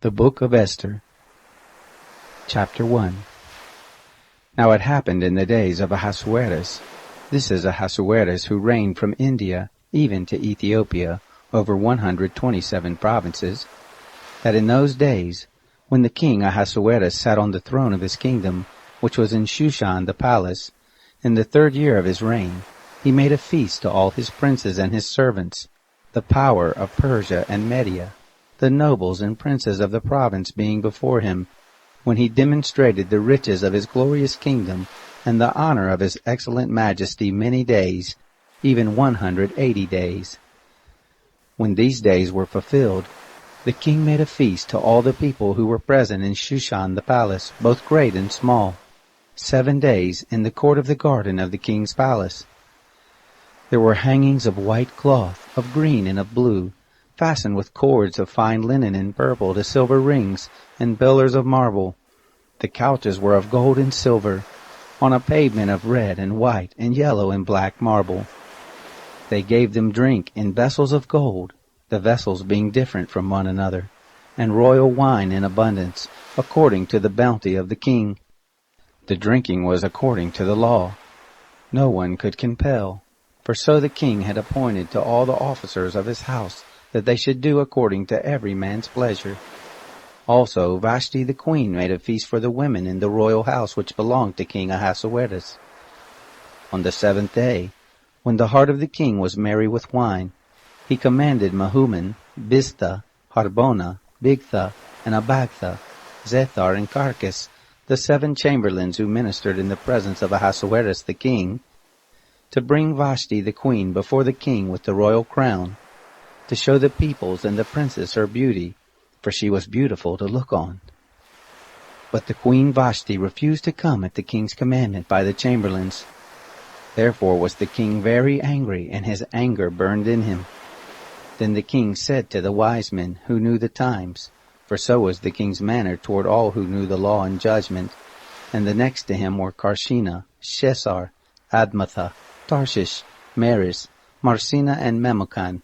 The Book of Esther, Chapter 1. Now it happened in the days of Ahasuerus. This is Ahasuerus who reigned from India even to Ethiopia over 127 provinces, that in those days, when the king Ahasuerus sat on the throne of his kingdom, which was in Shushan the palace, in the 3rd year of his reign, he made a feast to all his princes and his servants, the power of Persia and Media, the nobles and princes of the province being before him, when he demonstrated the riches of his glorious kingdom and the honor of his excellent majesty many days, even 180 days. When these days were fulfilled, the king made a feast to all the people who were present in Shushan the palace, both great and small, 7 days in the court of the garden of the king's palace. There were hangings of white cloth, of green and of blue, fastened with cords of fine linen and purple to silver rings and pillars of marble. The couches were of gold and silver, on a pavement of red and white and yellow and black marble. They gave them drink in vessels of gold, the vessels being different from one another, and royal wine in abundance, according to the bounty of the king. The drinking was according to the law. No one could compel, for so the king had appointed to all the officers of his house, that they should do according to every man's pleasure. Also Vashti the queen made a feast for the women in the royal house which belonged to King Ahasuerus. On the 7th day, when the heart of the king was merry with wine, he commanded Mehuman, Biztha, Harbona, Bigtha, and Abagtha, Zethar, and Carcas, the 7 chamberlains who ministered in the presence of Ahasuerus the king, to bring Vashti the queen before the king with the royal crown, to show the peoples and the princes her beauty, for she was beautiful to look on. But the queen Vashti refused to come at the king's commandment by the chamberlains. Therefore was the king very angry, and his anger burned in him. Then the king said to the wise men who knew the times, for so was the king's manner toward all who knew the law and judgment, and the next to him were Carshena, Shesar, Admatha, Tarshish, Meres, Marsina, and Memucan,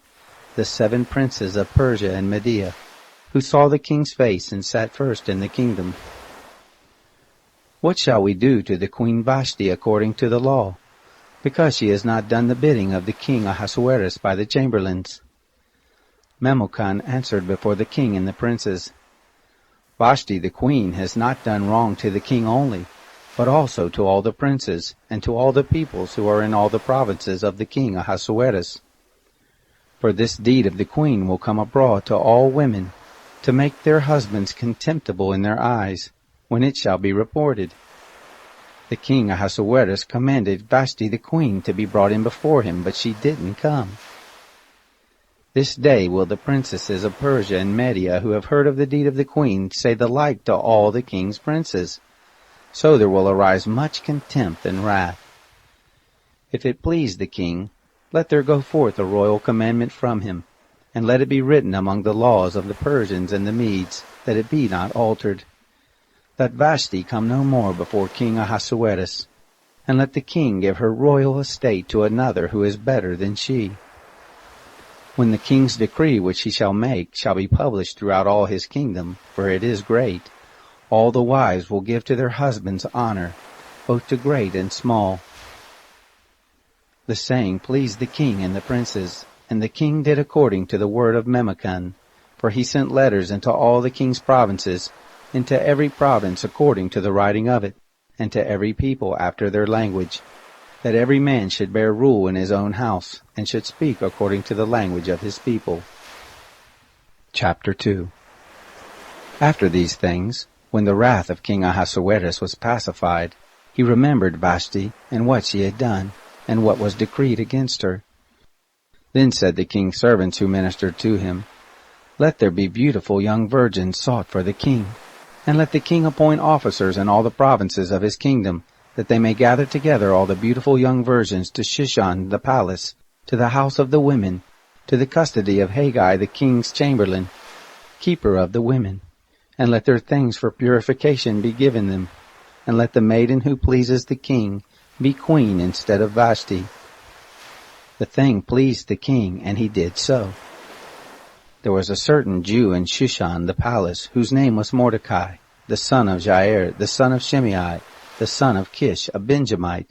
the 7 princes of Persia and Media, who saw the king's face and sat first in the kingdom. What shall we do to the queen Vashti according to the law, because she has not done the bidding of the king Ahasuerus by the chamberlains? Memucan answered before the king and the princes, Vashti the queen has not done wrong to the king only, but also to all the princes, and to all the peoples who are in all the provinces of the king Ahasuerus. For this deed of the queen will come abroad to all women, to make their husbands contemptible in their eyes, when it shall be reported. The king Ahasuerus commanded Vashti the queen to be brought in before him, but she didn't come. This day will the princesses of Persia and Media who have heard of the deed of the queen say the like to all the king's princes. So there will arise much contempt and wrath. If it please the king, let there go forth a royal commandment from him, and let it be written among the laws of the Persians and the Medes, that it be not altered. Let Vashti come no more before King Ahasuerus, and let the king give her royal estate to another who is better than she. When the king's decree which he shall make shall be published throughout all his kingdom, for it is great, all the wives will give to their husbands honor, both to great and small. The saying pleased the king and the princes, and the king did according to the word of Memucan, for he sent letters into all the king's provinces, into every province according to the writing of it, and to every people after their language, that every man should bear rule in his own house, and should speak according to the language of his people. Chapter 2. After these things, when the wrath of King Ahasuerus was pacified, he remembered Vashti, and what she had done, and what was decreed against her. Then said the king's servants who ministered to him, Let there be beautiful young virgins sought for the king, and let the king appoint officers in all the provinces of his kingdom, that they may gather together all the beautiful young virgins to Shushan the palace, to the house of the women, to the custody of Haggai the king's chamberlain, keeper of the women, and let their things for purification be given them, and let the maiden who pleases the king be queen instead of Vashti. The thing pleased the king, and he did so. There was a certain Jew in Shushan the palace, whose name was Mordecai, the son of Jair, the son of Shimei, the son of Kish, a Benjamite,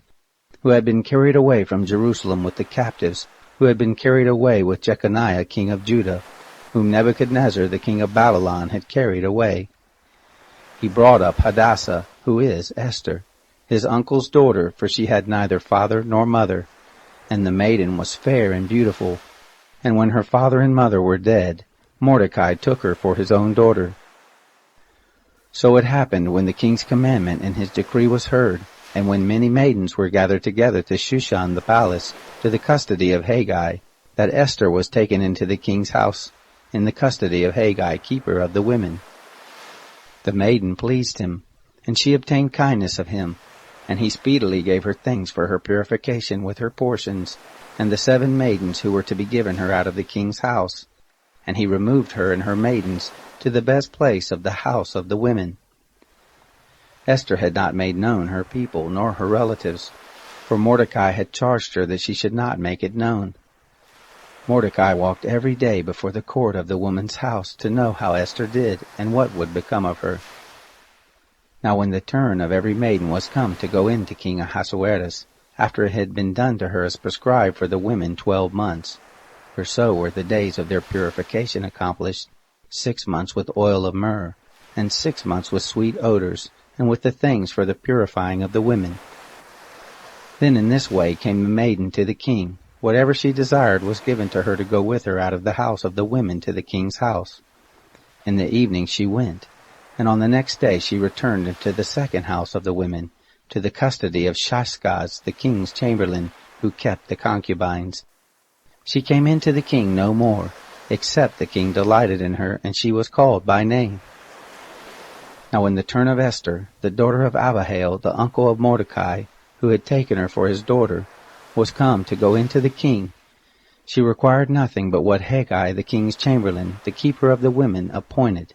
who had been carried away from Jerusalem with the captives, who had been carried away with Jeconiah king of Judah, whom Nebuchadnezzar the king of Babylon had carried away. He brought up Hadassah, who is Esther, his uncle's daughter, for she had neither father nor mother, and the maiden was fair and beautiful. And when her father and mother were dead, Mordecai took her for his own daughter. So it happened, when the king's commandment and his decree was heard, and when many maidens were gathered together to Shushan the palace, to the custody of Haggai, that Esther was taken into the king's house, in the custody of Haggai, keeper of the women. The maiden pleased him, and she obtained kindness of him, and he speedily gave her things for her purification with her portions, and the 7 maidens who were to be given her out of the king's house. And he removed her and her maidens to the best place of the house of the women. Esther had not made known her people nor her relatives, for Mordecai had charged her that she should not make it known. Mordecai walked every day before the court of the woman's house to know how Esther did and what would become of her. Now when the turn of every maiden was come to go in to King Ahasuerus, after it had been done to her as prescribed for the women 12 months, for so were the days of their purification accomplished, 6 months with oil of myrrh, and 6 months with sweet odors, and with the things for the purifying of the women. Then in this way came the maiden to the king. Whatever she desired was given to her to go with her out of the house of the women to the king's house. In the evening she went, and on the next day she returned into the second house of the women, to the custody of Shashgaz, the king's chamberlain, who kept the concubines. She came in to the king no more, except the king delighted in her, and she was called by name. Now when the turn of Esther, the daughter of Abihail, the uncle of Mordecai, who had taken her for his daughter, was come to go into the king, she required nothing but what Haggai, the king's chamberlain, the keeper of the women, appointed.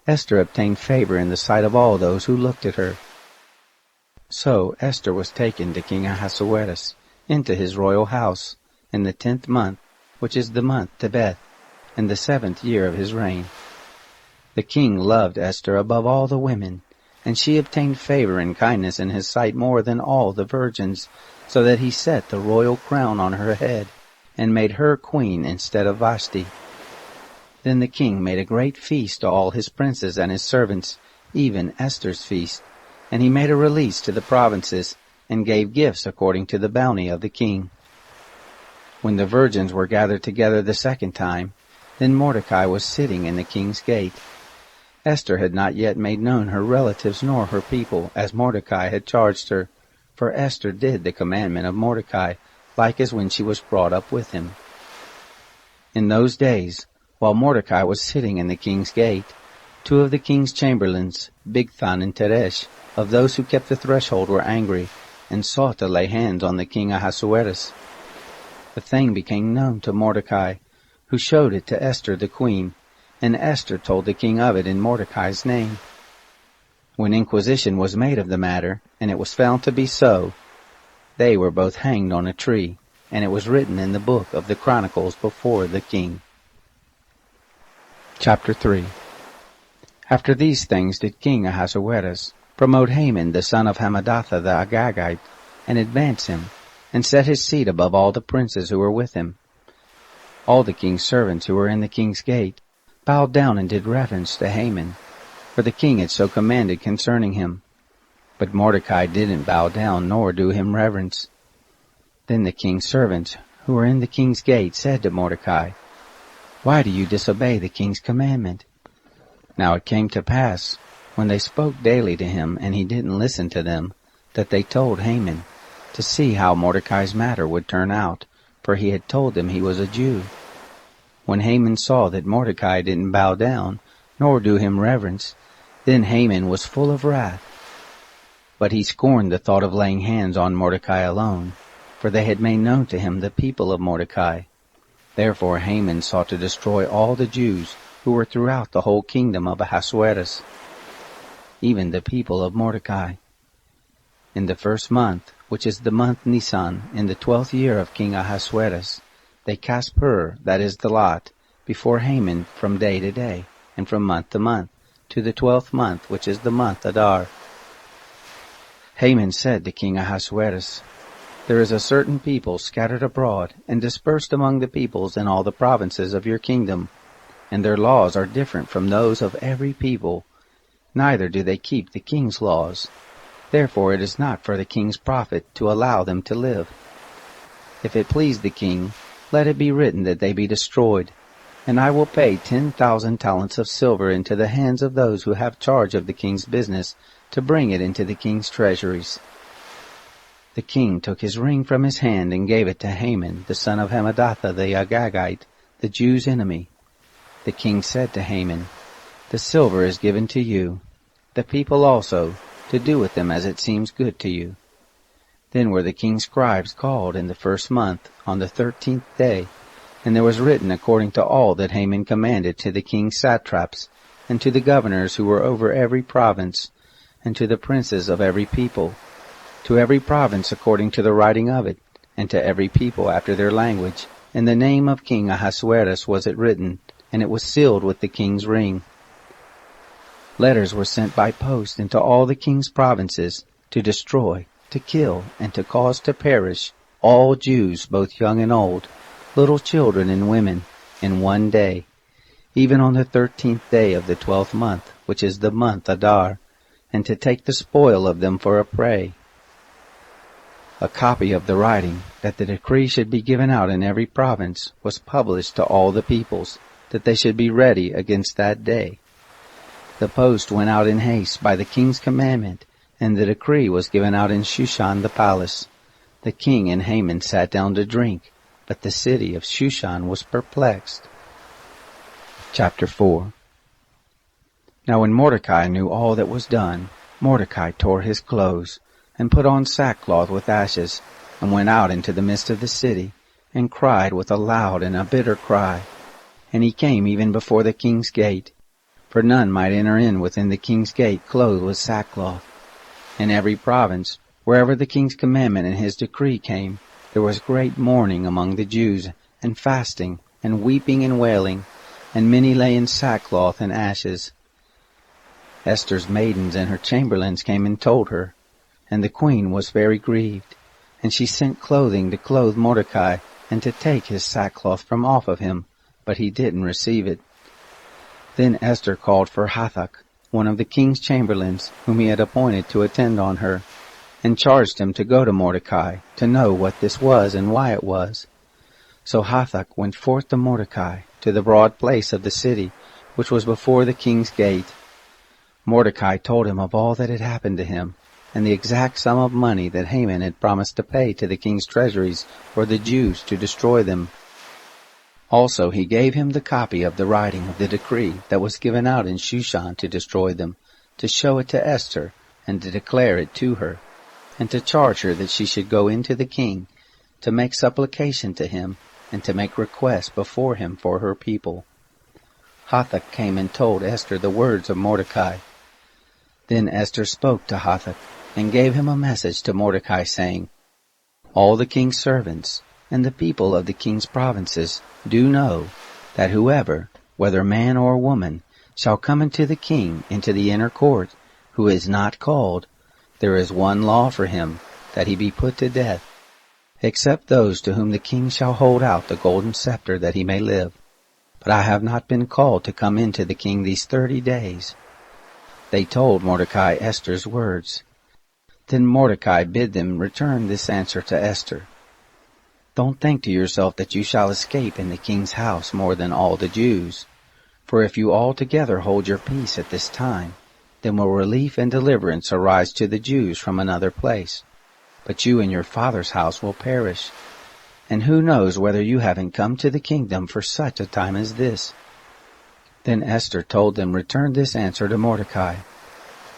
Esther obtained favor in the sight of all those who looked at her. So Esther was taken to King Ahasuerus into his royal house in the 10th month, which is the month Tebeth, in the 7th year of his reign. The king loved Esther above all the women, and she obtained favor and kindness in his sight more than all the virgins, so that he set the royal crown on her head, and made her queen instead of Vashti. Then the king made a great feast to all his princes and his servants, even Esther's feast, and he made a release to the provinces, and gave gifts according to the bounty of the king. When the virgins were gathered together the second time, then Mordecai was sitting in the king's gate. Esther had not yet made known her relatives nor her people, as Mordecai had charged her, for Esther did the commandment of Mordecai, like as when she was brought up with him. In those days, while Mordecai was sitting in the king's gate, 2 of the king's chamberlains, Bigthan and Teresh, of those who kept the threshold, were angry, and sought to lay hands on the king Ahasuerus. The thing became known to Mordecai, who showed it to Esther the queen, and Esther told the king of it in Mordecai's name. When inquisition was made of the matter, and it was found to be so, they were both hanged on a tree, and it was written in the book of the Chronicles before the king. Chapter 3. After these things did King Ahasuerus promote Haman the son of Hammedatha the Agagite, and advance him, and set his seat above all the princes who were with him. All the king's servants who were in the king's gate bowed down and did reverence to Haman, for the king had so commanded concerning him. But Mordecai didn't bow down nor do him reverence. Then the king's servants who were in the king's gate said to Mordecai, "Why do you disobey the king's commandment?" Now it came to pass, when they spoke daily to him, and he didn't listen to them, that they told Haman, to see how Mordecai's matter would turn out, for he had told them he was a Jew. When Haman saw that Mordecai didn't bow down, nor do him reverence, then Haman was full of wrath. But he scorned the thought of laying hands on Mordecai alone, for they had made known to him the people of Mordecai. Therefore Haman sought to destroy all the Jews who were throughout the whole kingdom of Ahasuerus, even the people of Mordecai. In the 1st month, which is the month Nisan, in the 12th year of King Ahasuerus, they cast Pur, that is the lot, before Haman from day to day, and from month to month, to the 12th month, which is the month Adar. Haman said to King Ahasuerus, There is a certain people scattered abroad and dispersed among the peoples in all the provinces of your kingdom, and their laws are different from those of every people, neither do they keep the king's laws. Therefore it is not for the king's profit to allow them to live. If it please the king, let it be written that they be destroyed, and I will pay 10,000 talents of silver into the hands of those who have charge of the king's business, to bring it into the king's treasuries. The king took his ring from his hand and gave it to Haman, the son of Hammedatha the Agagite, the Jews' enemy. The king said to Haman, The silver is given to you, the people also, to do with them as it seems good to you. Then were the king's scribes called in the 1st month, on the 13th day, and there was written according to all that Haman commanded to the king's satraps, and to the governors who were over every province, and to the princes of every people, to every province according to the writing of it, and to every people after their language. In the name of King Ahasuerus was it written, and it was sealed with the king's ring. Letters were sent by post into all the king's provinces, to destroy, to kill, and to cause to perish all Jews, both young and old, little children and women, in one day, even on the 13th day of the 12th month, which is the month Adar, and to take the spoil of them for a prey. A copy of the writing, that the decree should be given out in every province, was published to all the peoples, that they should be ready against that day. The post went out in haste by the king's commandment, and the decree was given out in Shushan the palace. The king and Haman sat down to drink, but the city of Shushan was perplexed. Chapter 4. Now when Mordecai knew all that was done, Mordecai tore his clothes, and put on sackcloth with ashes, and went out into the midst of the city, and cried with a loud and a bitter cry. And he came even before the king's gate, for none might enter in within the king's gate clothed with sackcloth. In every province, wherever the king's commandment and his decree came, there was great mourning among the Jews, and fasting, and weeping and wailing, and many lay in sackcloth and ashes. Esther's maidens and her chamberlains came and told her, and the queen was very grieved, and she sent clothing to clothe Mordecai, and to take his sackcloth from off of him, but he didn't receive it. Then Esther called for Hathach, one of the king's chamberlains, whom he had appointed to attend on her, and charged him to go to Mordecai, to know what this was and why it was. So Hathach went forth to Mordecai, to the broad place of the city, which was before the king's gate. Mordecai told him of all that had happened to him, and the exact sum of money that Haman had promised to pay to the king's treasuries for the Jews to destroy them. Also he gave him the copy of the writing of the decree that was given out in Shushan to destroy them, to show it to Esther, and to declare it to her, and to charge her that she should go into the king, to make supplication to him, and to make request before him for her people. Hathach came and told Esther the words of Mordecai. Then Esther spoke to Hathach, and gave him a message to Mordecai, saying, All the king's servants, and the people of the king's provinces, do know that whoever, whether man or woman, shall come into the king into the inner court, who is not called, there is one law for him, that he be put to death, except those to whom the king shall hold out the golden scepter that he may live. But I have not been called to come into the king these 30 days. They told Mordecai Esther's words. Then Mordecai bid them return this answer to Esther. Don't think to yourself that you shall escape in the king's house more than all the Jews. For if you altogether hold your peace at this time, then will relief and deliverance arise to the Jews from another place. But you and your father's house will perish. And who knows whether you haven't come to the kingdom for such a time as this? Then Esther told them, return this answer to Mordecai.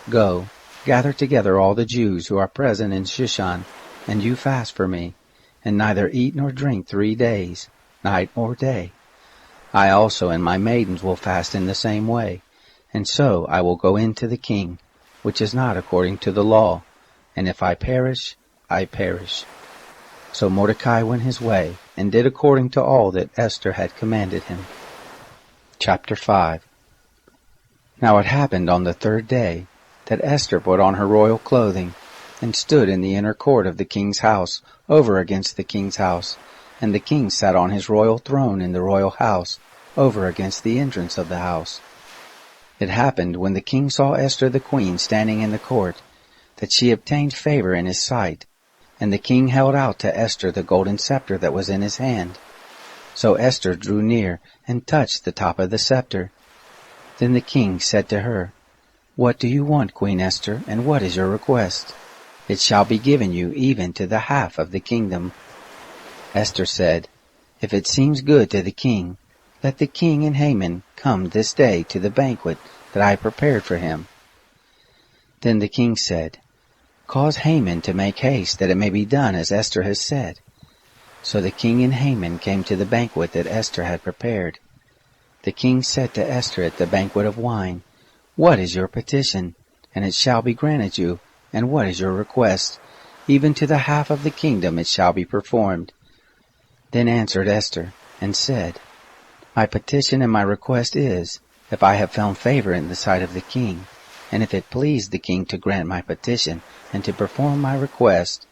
Go, gather together all the Jews who are present in Shushan, and you fast for me, and neither eat nor drink 3 days, night or day. I also and my maidens will fast in the same way, and so I will go in to the king, which is not according to the law, and if I perish, I perish. So Mordecai went his way, and did according to all that Esther had commanded him. Chapter 5. Now it happened on the third day that Esther put on her royal clothing, and stood in the inner court of the king's house, over against the king's house, and the king sat on his royal throne in the royal house, over against the entrance of the house. It happened, when the king saw Esther the queen standing in the court, that she obtained favor in his sight, and the king held out to Esther the golden scepter that was in his hand. So Esther drew near and touched the top of the scepter. Then the king said to her, "What do you want, Queen Esther, and what is your request? It shall be given you even to the half of the kingdom." Esther said, "If it seems good to the king, let the king and Haman come this day to the banquet that I prepared for him." Then the king said, "Cause Haman to make haste, that it may be done as Esther has said." So the king and Haman came to the banquet that Esther had prepared. The king said to Esther at the banquet of wine, "What is your petition? And it shall be granted you. And what is your request? Even to the half of the kingdom it shall be performed." Then answered Esther, and said, "My petition and my request is, if I have found favor in the sight of the king, and if it please the king to grant my petition and to perform my request,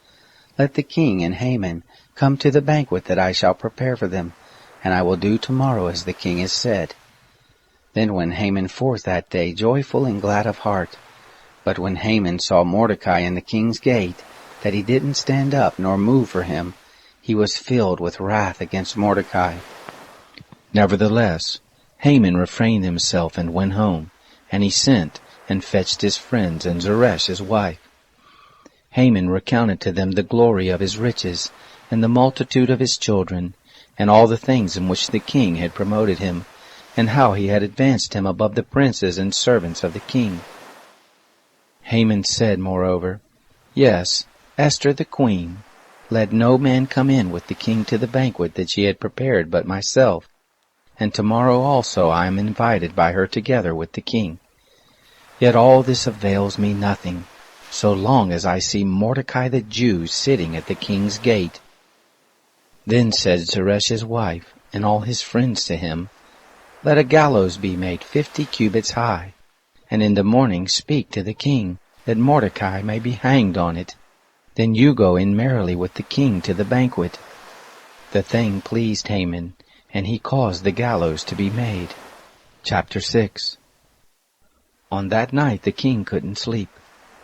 let the king and Haman come to the banquet that I shall prepare for them, and I will do tomorrow as the king has said." Then went Haman forth that day joyful and glad of heart. But when Haman saw Mordecai in the king's gate, that he didn't stand up nor move for him, he was filled with wrath against Mordecai. Nevertheless, Haman refrained himself and went home, and he sent and fetched his friends and Zeresh his wife. Haman recounted to them the glory of his riches, and the multitude of his children, and all the things in which the king had promoted him, and how he had advanced him above the princes and servants of the king. Haman said, moreover, "Yes, Esther the queen, let no man come in with the king to the banquet that she had prepared but myself, and tomorrow also I am invited by her together with the king. Yet all this avails me nothing, so long as I see Mordecai the Jew sitting at the king's gate." Then said Zeresh his wife, and all his friends to him, "Let a gallows be made 50 cubits high, and in the morning speak to the king, that Mordecai may be hanged on it. Then you go in merrily with the king to the banquet." The thing pleased Haman, and he caused the gallows to be made. Chapter 6. On that night the king couldn't sleep,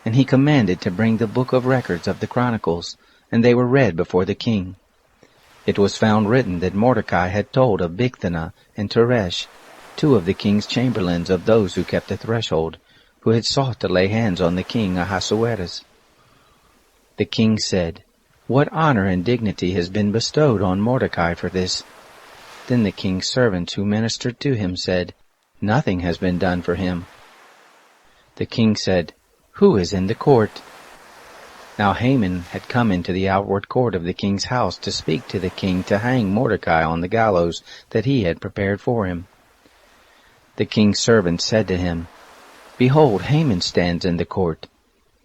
and he commanded to bring the book of records of the Chronicles, and they were read before the king. It was found written that Mordecai had told of Bigthana and Teresh, two of the king's chamberlains of those who kept the threshold, who had sought to lay hands on the king Ahasuerus. The king said, "What honor and dignity has been bestowed on Mordecai for this?" Then the king's servants who ministered to him said, "Nothing has been done for him." The king said, "Who is in the court?" Now Haman had come into the outward court of the king's house to speak to the king to hang Mordecai on the gallows that he had prepared for him. The king's servant said to him, "Behold, Haman stands in the court."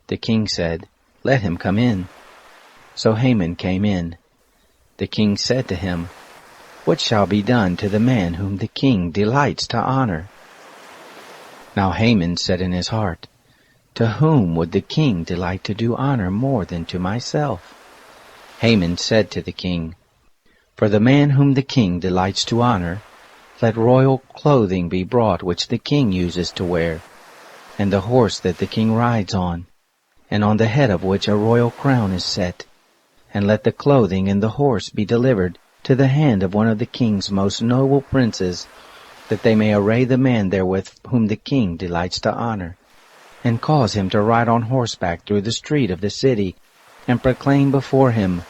The king said, "Let him come in." So Haman came in. The king said to him, "What shall be done to the man whom the king delights to honor?" Now Haman said in his heart, "To whom would the king delight to do honor more than to myself?" Haman said to the king, "For the man whom the king delights to honor, let royal clothing be brought which the king uses to wear, and the horse that the king rides on, and on the head of which a royal crown is set, and let the clothing and the horse be delivered to the hand of one of the king's most noble princes, that they may array the man therewith whom the king delights to honor, and cause him to ride on horseback through the street of the city, and proclaim before him,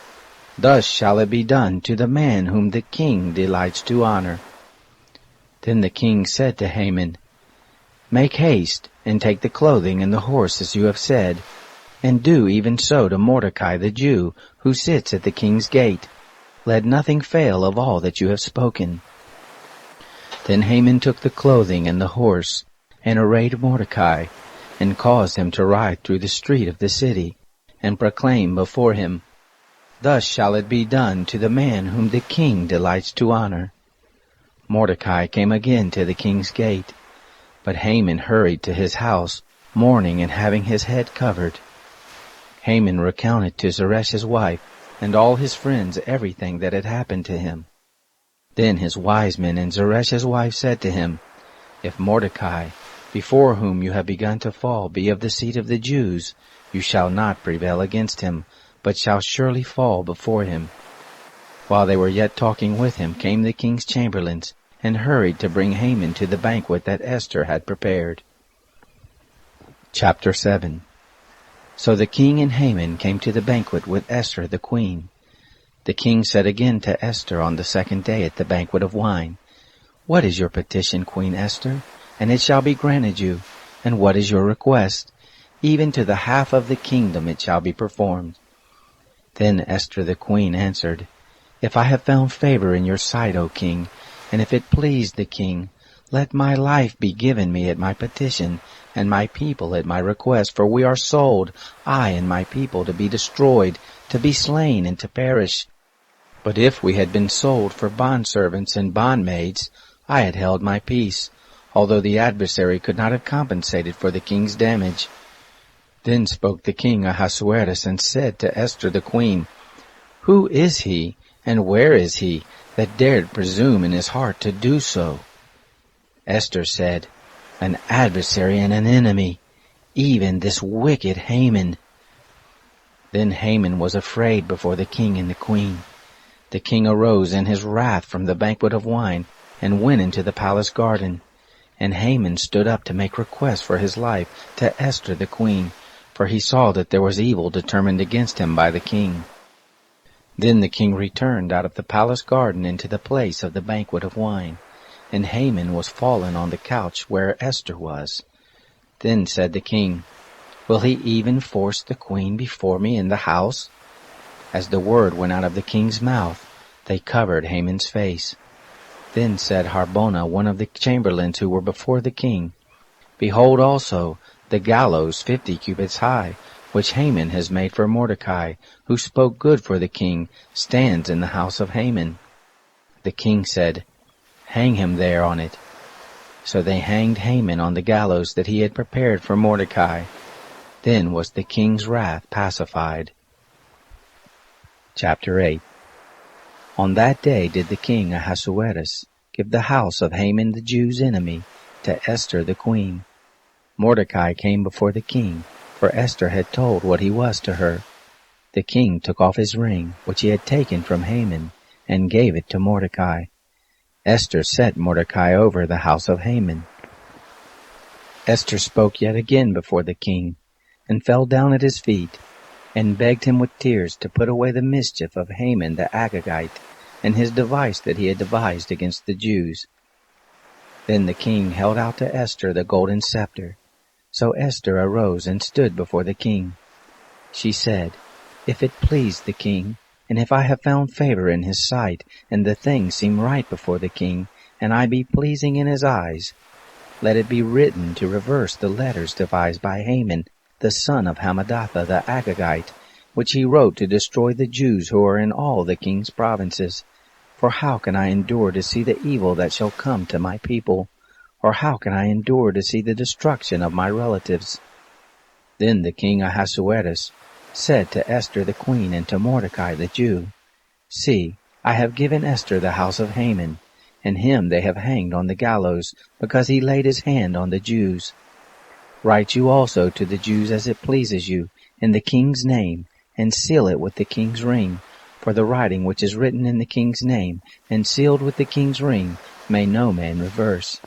'Thus shall it be done to the man whom the king delights to honor.'" Then the king said to Haman, "Make haste, and take the clothing and the horse as you have said, and do even so to Mordecai the Jew, who sits at the king's gate. Let nothing fail of all that you have spoken." Then Haman took the clothing and the horse, and arrayed Mordecai, and caused him to ride through the street of the city, and proclaim before him, "Thus shall it be done to the man whom the king delights to honor." Mordecai came again to the king's gate, but Haman hurried to his house, mourning and having his head covered. Haman recounted to Zeresh's wife and all his friends everything that had happened to him. Then his wise men and Zeresh's wife said to him, "If Mordecai, before whom you have begun to fall, be of the seed of the Jews, you shall not prevail against him, but shall surely fall before him." While they were yet talking with him, came the king's chamberlains, and hurried to bring Haman to the banquet that Esther had prepared. Chapter 7. So the king and Haman came to the banquet with Esther the queen. The king said again to Esther on the second day at the banquet of wine, "What is your petition, Queen Esther? And it shall be granted you. And what is your request? Even to the half of the kingdom it shall be performed." Then Esther the queen answered, "If I have found favor in your sight, O king, and if it please the king, let my life be given me at my petition, and my people at my request, for we are sold, I and my people, to be destroyed, to be slain, and to perish. But if we had been sold for bondservants and bondmaids, I had held my peace, although the adversary could not have compensated for the king's damage." Then spoke the king Ahasuerus and said to Esther the queen, "Who is he, and where is he, that dared presume in his heart to do so?" Esther said, "An adversary and an enemy, even this wicked Haman." Then Haman was afraid before the king and the queen. The king arose in his wrath from the banquet of wine, and went into the palace garden. And Haman stood up to make request for his life to Esther the queen, for he saw that there was evil determined against him by the king. Then the king returned out of the palace garden into the place of the banquet of wine, and Haman was fallen on the couch where Esther was. Then said the king, "Will he even force the queen before me in the house?" As the word went out of the king's mouth, they covered Haman's face. Then said Harbona, one of the chamberlains who were before the king, "Behold also the gallows 50 cubits high, which Haman has made for Mordecai, who spoke good for the king, stands in the house of Haman." The king said, "Hang him there on it." So they hanged Haman on the gallows that he had prepared for Mordecai. Then was the king's wrath pacified. Chapter 8. On that day did the king Ahasuerus give the house of Haman the Jew's enemy to Esther the queen. Mordecai came before the king, for Esther had told what he was to her. The king took off his ring, which he had taken from Haman, and gave it to Mordecai. Esther set Mordecai over the house of Haman. Esther spoke yet again before the king, and fell down at his feet, and begged him with tears to put away the mischief of Haman the Agagite, and his device that he had devised against the Jews. Then the king held out to Esther the golden scepter. So Esther arose and stood before the king. She said, "If it please the king, and if I have found favor in his sight, and the thing seem right before the king, and I be pleasing in his eyes, let it be written to reverse the letters devised by Haman, the son of Hammedatha the Agagite, which he wrote to destroy the Jews who are in all the king's provinces. For how can I endure to see the evil that shall come to my people? Or how can I endure to see the destruction of my relatives?" Then the king Ahasuerus said to Esther the queen and to Mordecai the Jew, "See, I have given Esther the house of Haman, and him they have hanged on the gallows, because he laid his hand on the Jews. Write you also to the Jews as it pleases you, in the king's name, and seal it with the king's ring, for the writing which is written in the king's name, and sealed with the king's ring, may no man reverse."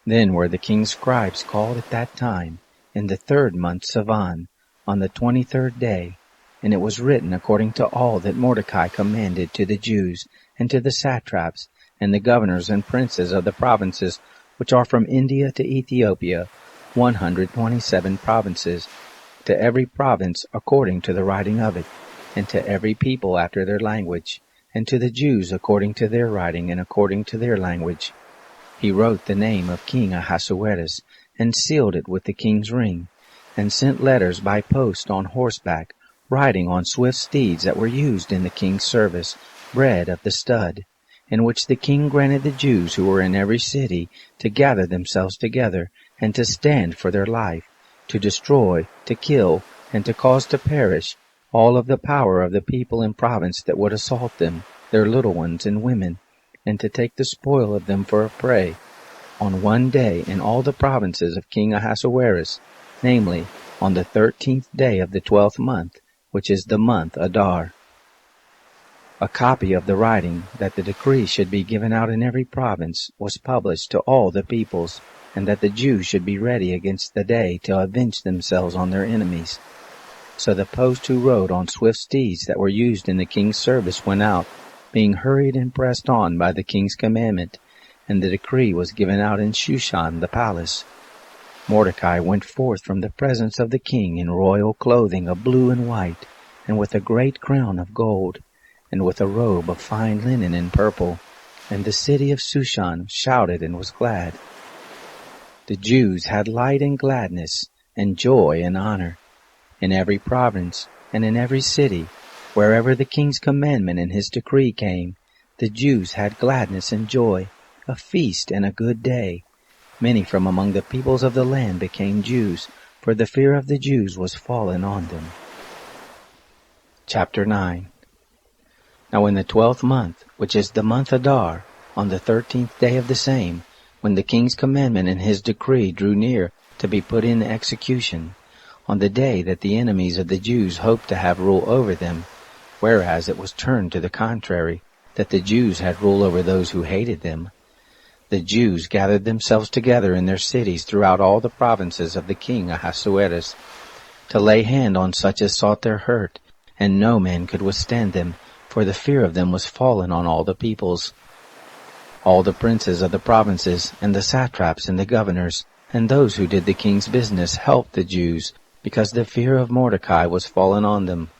Then were the king's scribes called at that time, in the 3rd month Sivan, on the 23rd day, and it was written according to all that Mordecai commanded to the Jews, and to the satraps, and the governors and princes of the provinces which are from India to Ethiopia, 127 provinces, to every province according to the writing of it, and to every people after their language, and to the Jews according to their writing and according to their language. He wrote the name of King Ahasuerus, and sealed it with the king's ring, and sent letters by post on horseback, riding on swift steeds that were used in the king's service, bred of the stud. in which the king granted the Jews who were in every city to gather themselves together, and to stand for their life, to destroy, to kill, and to cause to perish all of the power of the people and province that would assault them, their little ones and women, and to take the spoil of them for a prey, on one day in all the provinces of King Ahasuerus, namely, on the 13th day of the 12th month, which is the month Adar. A copy of the writing, that the decree should be given out in every province, was published to all the peoples, and that the Jews should be ready against the day to avenge themselves on their enemies. So the post who rode on swift steeds that were used in the king's service went out, being hurried and pressed on by the king's commandment, and the decree was given out in Shushan the palace. Mordecai went forth from the presence of the king in royal clothing of blue and white, and with a great crown of gold, and with a robe of fine linen and purple, and the city of Shushan shouted and was glad. The Jews had light and gladness, and joy and honor. In every province, and in every city, wherever the king's commandment and his decree came, the Jews had gladness and joy, a feast and a good day. Many from among the peoples of the land became Jews, for the fear of the Jews was fallen on them. Chapter 9. Now in the 12th month, which is the month Adar, on the 13th day of the same, when the king's commandment and his decree drew near to be put in execution, on the day that the enemies of the Jews hoped to have rule over them, whereas it was turned to the contrary, that the Jews had rule over those who hated them, the Jews gathered themselves together in their cities throughout all the provinces of the king Ahasuerus, to lay hand on such as sought their hurt, and no man could withstand them, for the fear of them was fallen on all the peoples. All the princes of the provinces, and the satraps and the governors, and those who did the king's business helped the Jews, because the fear of Mordecai was fallen on them.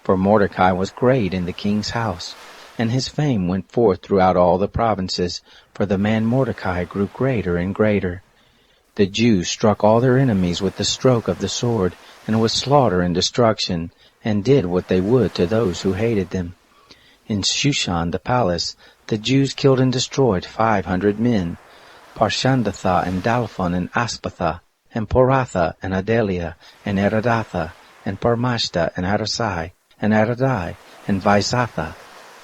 For Mordecai was great in the king's house, and his fame went forth throughout all the provinces, for the man Mordecai grew greater and greater. The Jews struck all their enemies with the stroke of the sword, and with slaughter and destruction, and did what they would to those who hated them. In Shushan the palace, the Jews killed and destroyed 500 men, Parshandatha and Dalphon and Aspatha, and Poratha and Adelia, and Eradatha, and Parmashta and Arasai, and Aradai, and Vaizatha.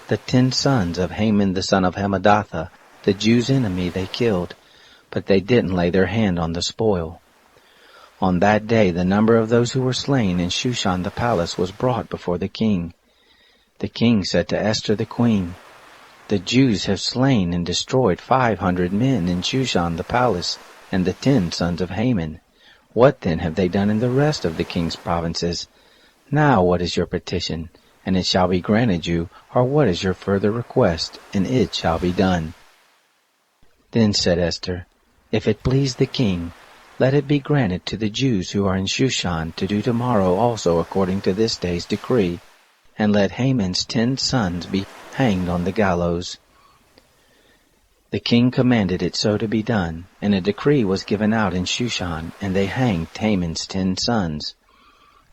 The 10 sons of Haman the son of Hammedatha, the Jews' enemy, they killed, but they didn't lay their hand on the spoil. On that day the number of those who were slain in Shushan the palace was brought before the king. The king said to Esther the queen, "The Jews have slain and destroyed 500 men in Shushan the palace, and the 10 sons of Haman. What then have they done in the rest of the king's provinces? Now what is your petition? And it shall be granted you, or what is your further request? And it shall be done." Then said Esther, "If it please the king, let it be granted to the Jews who are in Shushan to do tomorrow also according to this day's decree, and let Haman's 10 sons be hanged on the gallows." The king commanded it so to be done, and a decree was given out in Shushan, and they hanged Haman's 10 sons.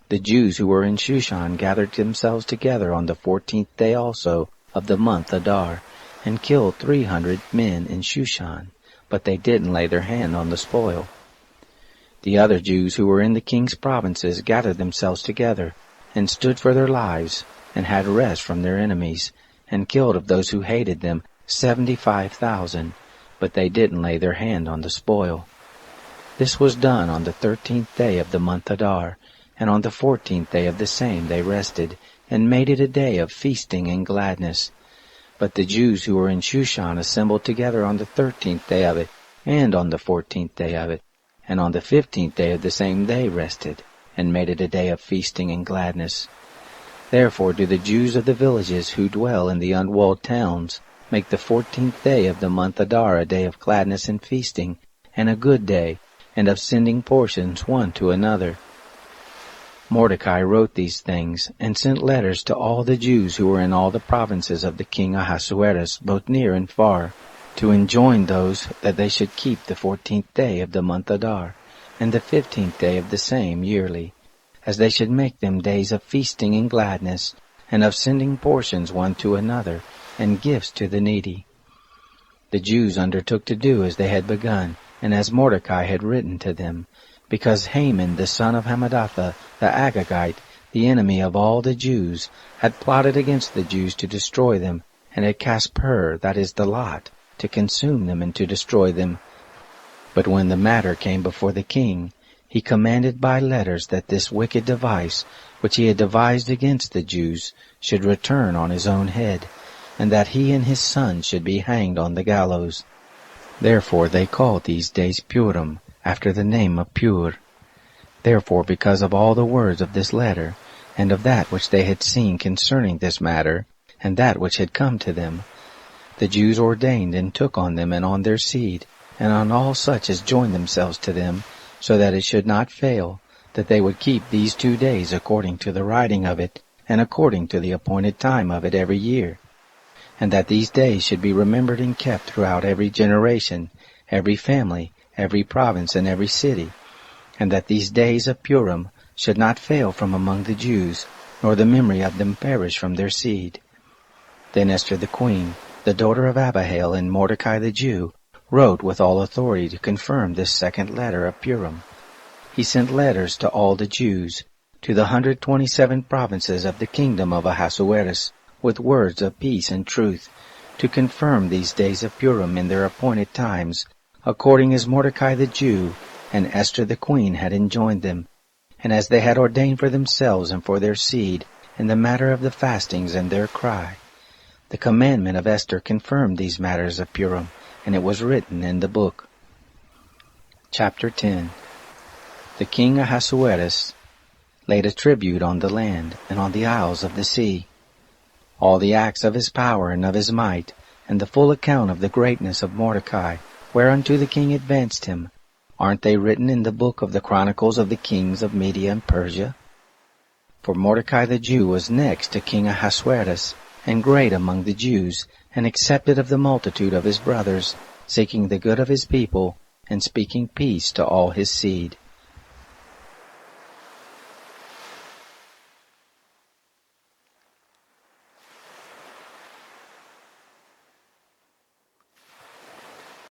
The Jews who were in Shushan gathered themselves together on the 14th day also of the month Adar, and killed 300 men in Shushan, but they didn't lay their hand on the spoil. The other Jews who were in the king's provinces gathered themselves together, and stood for their lives, and had rest from their enemies, and killed of those who hated them 75,000, but they didn't lay their hand on the spoil. This was done on the 13th day of the month Adar, and on the 14th day of the same they rested, and made it a day of feasting and gladness. But the Jews who were in Shushan assembled together on the 13th day of it, and on the 14th day of it, and on the 15th day of the same they rested, and made it a day of feasting and gladness. Therefore do the Jews of the villages who dwell in the unwalled towns make the 14th day of the month Adar a day of gladness and feasting, and a good day, and of sending portions one to another. Mordecai wrote these things, and sent letters to all the Jews who were in all the provinces of the king Ahasuerus, both near and far, to enjoin those that they should keep the 14th day of the month Adar, and the 15th day of the same yearly, as they should make them days of feasting and gladness, and of sending portions one to another, and gifts to the needy. The Jews undertook to do as they had begun, and as Mordecai had written to them, because Haman the son of Hammedatha the Agagite, the enemy of all the Jews, had plotted against the Jews to destroy them, and had cast pur, that is the lot, to consume them and to destroy them. But when the matter came before the king, he commanded by letters that this wicked device, which he had devised against the Jews, should return on his own head, and that he and his sons should be hanged on the gallows. Therefore they called these days Purim, after the name of Pur. Therefore, because of all the words of this letter, and of that which they had seen concerning this matter, and that which had come to them, the Jews ordained and took on them and on their seed, and on all such as joined themselves to them, so that it should not fail, that they would keep these 2 days according to the writing of it, and according to the appointed time of it every year, and that these days should be remembered and kept throughout every generation, every family, every province, and every city, and that these days of Purim should not fail from among the Jews, nor the memory of them perish from their seed. Then Esther the queen, the daughter of Abihail, and Mordecai the Jew, wrote with all authority to confirm this second letter of Purim. He sent letters to all the Jews, to the 127 provinces of the kingdom of Ahasuerus, with words of peace and truth, to confirm these days of Purim in their appointed times, according as Mordecai the Jew and Esther the queen had enjoined them, and as they had ordained for themselves and for their seed, in the matter of the fastings and their cry. The commandment of Esther confirmed these matters of Purim, and it was written in the book. Chapter 10. The king Ahasuerus laid a tribute on the land and on the isles of the sea. All the acts of his power and of his might, and the full account of the greatness of Mordecai, whereunto the king advanced him, aren't they written in the book of the Chronicles of the kings of Media and Persia? For Mordecai the Jew was next to King Ahasuerus, and great among the Jews, and accepted of the multitude of his brothers, seeking the good of his people, and speaking peace to all his seed.